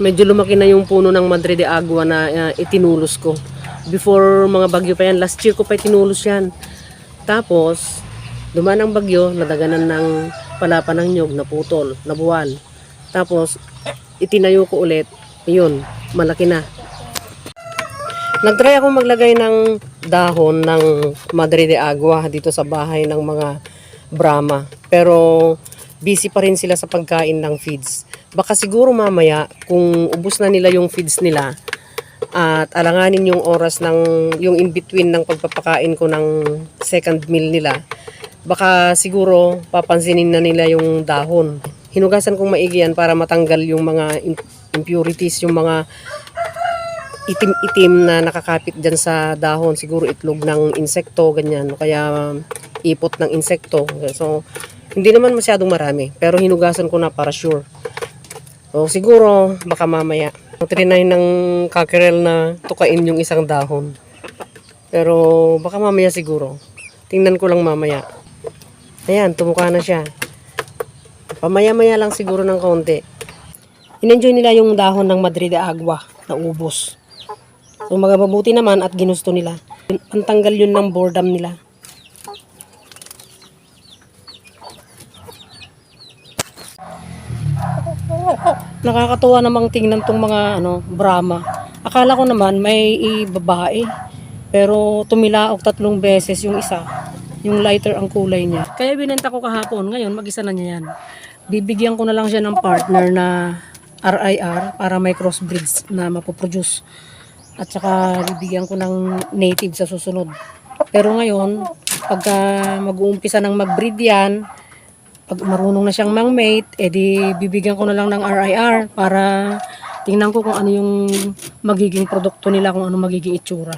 medyo lumaki na yung puno ng Madre de Agua na itinulos ko. Before mga bagyo pa yan, last year ko pa itinulos yan. Tapos, dumaan ang bagyo, nadaganan ng palapa ng nyog, naputol, nabuwal. Tapos, itinayo ko ulit, yun, malaki na. Nagtry ako maglagay ng dahon ng Madre de Agua dito sa bahay ng mga Brahma. Pero busy pa rin sila sa pagkain ng feeds. Baka siguro mamaya kung ubos na nila yung feeds nila at alanganin yung oras ng yung in between ng pagpapakain ko ng second meal nila, baka siguro papansinin na nila yung dahon. Hinugasan kong maigi yan para matanggal yung mga impurities, yung mga itim-itim na nakakapit dyan sa dahon. Siguro itlog ng insekto, ganyan. O kaya ipot ng insekto. So, hindi naman masyadong marami. Pero hinugasan ko na para sure. So, siguro, baka mamaya. Trinay ng kakerel na tukain yung isang dahon. Pero, baka mamaya siguro. Tingnan ko lang mamaya. Ayan, tumuka na siya. Pamaya-maya lang siguro ng konti. In-enjoy nila yung dahon ng Madre de Agua na ubos. So magababuti naman at ginusto nila. Pantanggal yun ng boredom nila. Nakakatuwa namang tingnan tong mga Brahma. Akala ko naman may babae. Pero tumilaok 3 beses yung isa. Yung lighter ang kulay niya. Kaya binenta ko kahapon. Ngayon mag-isa na niya yan. Bibigyan ko na lang siya ng partner na RIR para may crossbreeds na mapoproduce. At saka bibigyan ko ng native sa susunod. Pero ngayon, pagka mag-uumpisa ng mag-breed yan, pag marunong na siyang mang-mate, edi bibigyan ko na lang ng RIR para tingnan ko kung ano yung magiging produkto nila, kung ano magiging itsura.